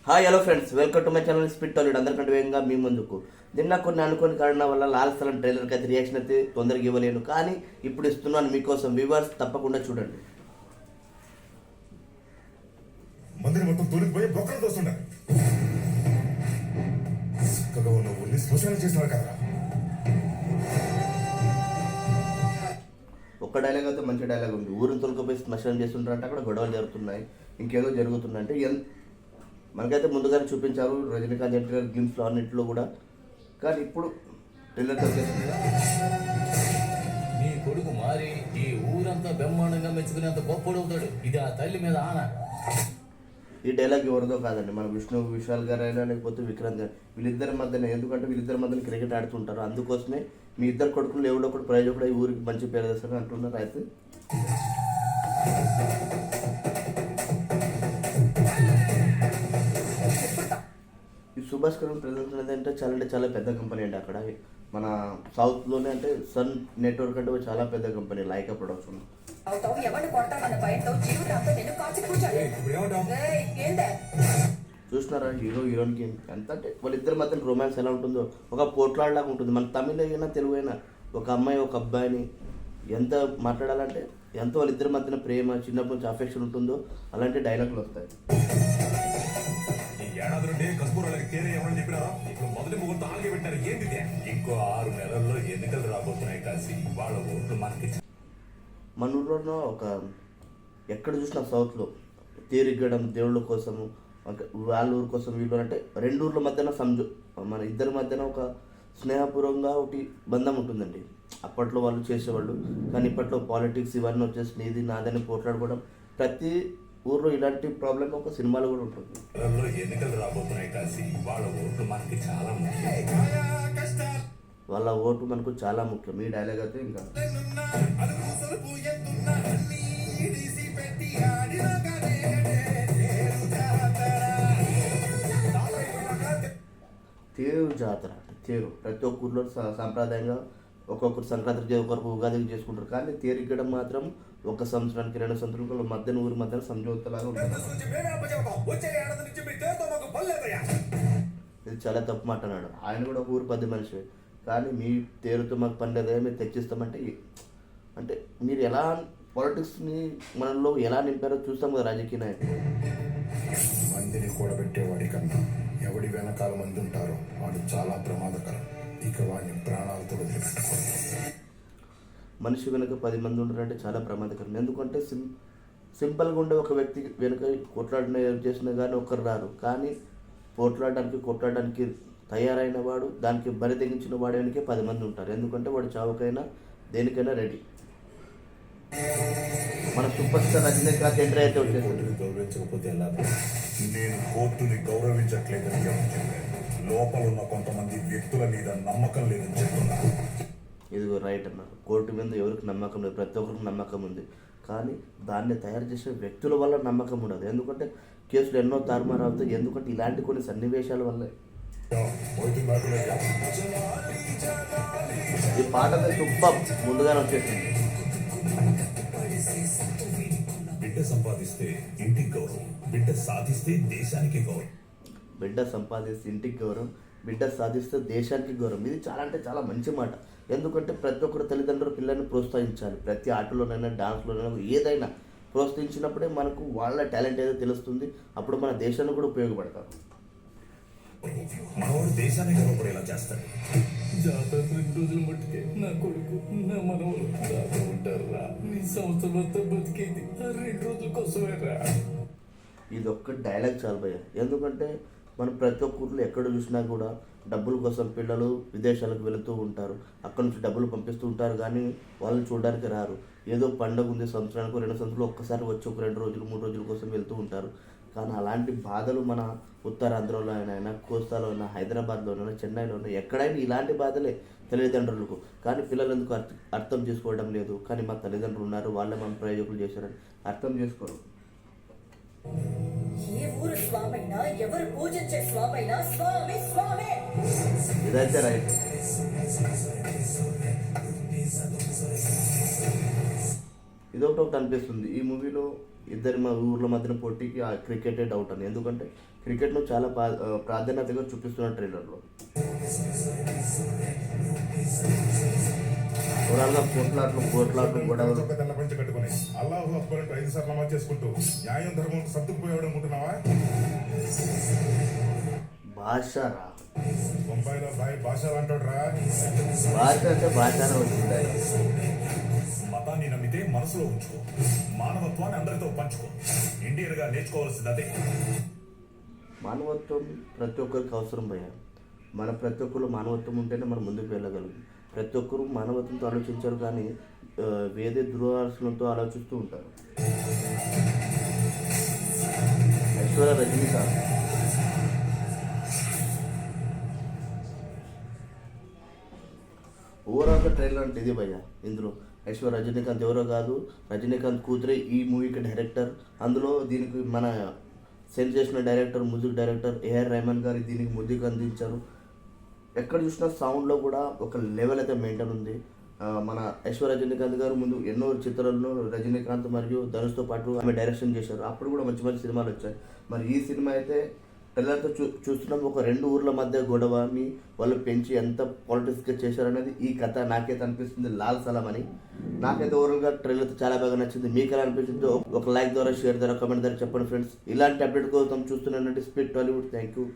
Hi hello friends, welcome to my channel spit Tollywood. అందరికంటే వేగంగా మీ ముందుకు. నిన్న కొన్ని అనుకోని కారణాల వల్ల లాల్ సలం ట్రైలర్కి అయితే రియాక్షన్ అయితే తొందరగా ఇవ్వలేను, కానీ ఇప్పుడు ఇస్తున్నాను మీకోసం. వ్యూవర్స్ తప్పకుండా చూడండి. మందిని మొత్తం తోలిపోయి బొక్కలు తోస్తుండే చక్కగా ఉన్న ఊరిని శ్మశానం చేస్తున్నారు కదా. ఒక్క డైలాగ్ అయితే మంచి డైలాగ్ ఉంది. ఊరిని తొలగిపోయి శ్మశానం చేస్తుంటారంటే అక్కడ గొడవలు జరుగుతున్నాయి, ఇంకేదో జరుగుతుందంటే మనకైతే ముందుగానే చూపించారు రజనీకాంత్ ఎన్టీఆర్ గ్లిమ్స్లో అన్నింటిలో కూడా. కానీ ఇప్పుడు ట్రైలర్ వచ్చేసింది. నీ కొడుకు మారి ఈ ఊరంతా బ్రహ్మాండంగా మెచ్చుకునేంత గొప్పడవుతాడు. ఇది ఆ తల్లి మీద ఆన. ఈ డైలాగ్ ఎవరిదో కాదండి, మన విష్ణు విశాల్ గారు అయినా లేకపోతే విక్రాంత్ గారు. వీళ్ళిద్దరి మధ్యన, ఎందుకంటే వీళ్ళిద్దరి మధ్యన క్రికెట్ ఆడుతుంటారు, అందుకోసమే మీ ఇద్దరు కొడుకులు ఎవడో ఒకటి ప్రైజ్ కూడా ఈ ఊరికి మంచి పేరు తెస్తారని అంటున్నారు. అయితే ఈ సుభాష్ కరణ్ ప్రజెంట్ అంటే చాలా పెద్ద కంపెనీ అండి. అక్కడ మన సౌత్లోనే అంటే సన్ నెట్వర్క్ అంటే చాలా పెద్ద కంపెనీ, లైకా ప్రొడక్షన్. చూస్తున్నారా హీరో హీరోయిన్కి ఎంత అంటే వాళ్ళిద్దరి మధ్య రొమాన్స్ ఎలా ఉంటుందో, ఒక పోట్లాడలాగా ఉంటుంది. మన తమిళ అయినా తెలుగు అయినా ఒక అమ్మాయి ఒక అబ్బాయిని ఎంత మాట్లాడాలంటే ఎంత వాళ్ళిద్దరి మధ్యన ప్రేమ, చిన్నప్పటి నుంచి అఫెక్షన్ ఉంటుందో అలాంటి డైలాగులు వస్తాయి. ఏడాది నుండి కస్తూరాలకి కేరే ఎవరని చెప్పినారా? ఇప్పుడు మొదటి ముగ్గురు ఆగే పెట్టారు. ఏంటిదే? ఇంకో 6 నెలల్లో ఎన్నికలు రాబోతున్నాయి. కాసి వాళ్ళ ఓట్లు మనకి. మన ఊళ్ళో ఒక ఎక్కడ చూసినా సౌత్లో తీరిగ్గడం దేవుళ్ళ కోసము, వాళ్ళ ఊరి కోసం వీళ్ళు అంటే రెండు ఊర్ల మధ్యన మన ఇద్దరి మధ్యన ఒక స్నేహపూర్వకంగా ఒకటి బంధం ఉంటుందండి. అప్పట్లో వాళ్ళు చేసేవాళ్ళు, కానీ ఇప్పట్లో పాలిటిక్స్ ఇవన్నీ వచ్చేసి నీది నాదని పోట్లాడుకోవడం. ప్రతి ఊర్లో ఇలాంటి ప్రాబ్లం ఒక సినిమాలో కూడా ఉంటుంది. ఎన్నికలు రాబోతున్నాయి. కాసి వాళ్ళ ఓట్లు మనకి చాలా ముఖ్యం. వాళ్ళ ఓటు మనకు చాలా ముఖ్యం. ఈ డైలాగ్ అయితే ఇంకా తేరు జాతర అంటే తేరు ప్రతి ఒక్క ఊర్లో సాంప్రదాయంగా ఒక్కొక్కరు సంక్రాంతికి ఒకరికి ఉగాదికి చేసుకుంటారు. కానీ తేరిగ్గడం మాత్రం ఒక సంవత్సరానికి 2 సంవత్సరాల మధ్యన ఊరి మధ్యన సంజోతలాగా ఉంటుంది. ఇది చాలా తప్పు మాట అన్నాడు ఆయన కూడా. ఒక ఊరు 10 మనిషి, కానీ మీ తేరుతో మాకు పని లేదా, మీరు తెచ్చిస్తామంటే అంటే మీరు ఎలా పాలిటిక్స్ని మనలో ఎలా నింపారో చూస్తాం కదా రాజకీయ నాయకులు. మందిని కూడబెట్టేవాడి కన్నా ఎవడి వెనకాల మంది ఉంటారో వాడు చాలా ప్రమాదకరం. ఇక వాడిని ప్రాణాలతో వదిలిపెట్టకూడదు. మనిషి వెనుక 10 మంది ఉంటారంటే చాలా ప్రమాదకరం. ఎందుకంటే సింపుల్గా ఉండే ఒక వ్యక్తి వెనుక కొట్లాడిన చేసినా కానీ ఒకరు రారు, కానీ కొట్లాడడానికి తయారైన వాడు, దానికి బరి తెగించిన వాడు వెనకే 10 మంది ఉంటారు. ఎందుకంటే వాడు చావుకైనా దేనికైనా రెడీ. మన సూపర్ స్టార్ రజనీకాంత్ ఎంట్రీ అయితే వచ్చేసి గౌరవించకపోతే ఎలా? నేను కోర్టుని గౌరవించట్లేదని చెప్పాను. లోపల ఉన్న కొంతమంది వ్యక్తుల మీద నమ్మకం లేదని చెప్తున్నా. ఇదిగో రైట్ అన్నారు. కోర్టు మీద ఎవరికి నమ్మకం లేదు, ప్రతి ఒక్కరికి నమ్మకం ఉంది, కానీ దాన్ని తయారు చేసే వ్యక్తుల వల్ల నమ్మకం ఉండదు. ఎందుకంటే కేసులు ఎన్నో తారుమారు అవుతాయి. ఎందుకంటే ఇలాంటి కొన్ని సన్నివేశాల వల్లే. ఈ పాట సూపర్ ముందుగానే వచ్చేసింది. బిడ్డ సంపాదిస్తే ఇంటికి గౌరవం, బిడ్డ సాధిస్తే దేశానికి గౌరవం. బిడ్డ సంపాదిస్తే ఇంటికి గౌరవం, బిడ్డ సాధిస్తే దేశానికి గౌరవం. ఇది చాలా అంటే చాలా మంచి మాట. ఎందుకంటే ప్రతి ఒక్కరు తల్లిదండ్రులు పిల్లల్ని ప్రోత్సహించాలి. ప్రతి ఆటలోనైనా డాన్స్లోనైనా ఏదైనా ప్రోత్సహించినప్పుడే మనకు వాళ్ళ టాలెంట్ ఏదో తెలుస్తుంది. అప్పుడు మన దేశాన్ని కూడా ఉపయోగపడతారు. మనవాడు దేశాన్ని గర్వపడేలా చేస్తాడు. జాతర 2 రోజులు మట్టుకే నా కొడుకు నా మనవలు దాకా ఉంటారా? నీ సంవత్సరం అంతా బతికేది 2 రోజుల కోసమే రా. ఇది ఒక్క డైలాగ్ చాలు భయ్య. ఎందుకంటే మనం ప్రతి ఒక్క ఊర్లో ఎక్కడ చూసినా కూడా డబ్బుల కోసం పిల్లలు విదేశాలకు వెళుతూ ఉంటారు. అక్కడ నుంచి డబ్బులు పంపిస్తూ ఉంటారు, కానీ వాళ్ళు చూడడానికి రారు. ఏదో పండుగ ఉంది, సంవత్సరానికి 2 సంవత్సరాలు ఒక్కసారి వచ్చి ఒక 2 రోజులు 3 రోజుల కోసం వెళ్తూ ఉంటారు. కానీ అలాంటి బాధలు మన ఉత్తరాంధ్రలో అయినా, కోస్తాలో అయినా, హైదరాబాద్లోనైనా, చెన్నైలోనైనా ఎక్కడైనా ఇలాంటి బాధలే తల్లిదండ్రులకు. కానీ పిల్లలు ఎందుకు అర్థం చేసుకోవడం లేదు. కానీ మా తల్లిదండ్రులు ఉన్నారు, వాళ్ళే మన ప్రయోజకులు చేశారని అర్థం చేసుకోరు. ఇదైతే రైట్. ఇదొకటి అనిపిస్తుంది ఈ మూవీలో. ఇద్దరి మా ఊర్ల మధ్యన పోటీకి ఆ క్రికెటే డౌట్ అని. ఎందుకంటే క్రికెట్ను చాలా ప్రాధాన్యతగా చూపిస్తున్న ట్రైలర్లో. ఓవరాల్గా కోట్లాట్లు గొడవలు. ఒక తెల్ల పంచి కట్టుకుని అల్లాహు అక్బర్ అంటూ 5 సార్లు నమాజ్ చేసుకుంటూ న్యాయం ధర్మం సర్దుకుపోయాడు అనుకుంటున్నావా? భాషరా బొంబాయిలో భాషలు అంటాడు రా. భాష అంటే భాషనే వచ్చింది. మతాన్ని నమ్మితే మనసులో ఉంచుకో, మానవత్వాన్ని అందరితో పంచుకో. ఇండియన్ గా నేర్చుకోవాల్సింది అదే. మానవత్వం ప్రతి ఒక్కరికి అవసరం భయ్య. ప్రతి ఒక్కరు మానవత్వం ఉంటేనే మనం ముందుకు వెళ్ళగలం. ప్రతి ఒక్కరు మానవత్వంతో ఆలోచించారు, కానీ వేరే దురాలోచనలతో ఆలోచిస్తూ ఉంటారు. ఐశ్వర్య రజనీకాంత్ ఓవరాల్గా ట్రైలర్ అంటే ఇది భయ్య. ఇందులో ఐశ్వర్య రజనీకాంత్ ఎవరో కాదు, రజనీకాంత్ కూతురే ఈ మూవీకి డైరెక్టర్. అందులో దీనికి మన sensational director, music director AR Rahman గారు దీనికి మ్యూజిక్ అందించారు. ఎక్కడ చూసినా సౌండ్లో కూడా ఒక లెవెల్ అయితే మెయింటైన్ ఉంది. మన ఐశ్వర్య రజనీకాంత్ గారు ముందు ఎన్నో చిత్రాలను రజనీకాంత్ మరియు ధనుష్తో పాటు ఆమె డైరెక్షన్ చేశారు. అప్పుడు కూడా మంచి మంచి సినిమాలు వచ్చాయి. మరి ఈ సినిమా అయితే ట్రైలర్తో చూస్తున్నాం. ఒక 2 ఊర్ల మధ్య గొడవని వాళ్ళు పెంచి ఎంత పాలిటిక్స్గా చేశారనేది ఈ కథ నాకైతే అనిపిస్తుంది. లాల్ సలాం అని నాకైతే ఓవరాల్గా ట్రైలర్ చాలా బాగా నచ్చింది. మీకు ఎలా అనిపించిందో ఒక లైక్ ద్వారా, షేర్ ద్వారా, కామెంట్ ద్వారా చెప్పండి ఫ్రెండ్స్. ఇలాంటి అప్డేట్ కోసం చూస్తున్నానంటే స్పీడ్ టాలీవుడ్. Thank you.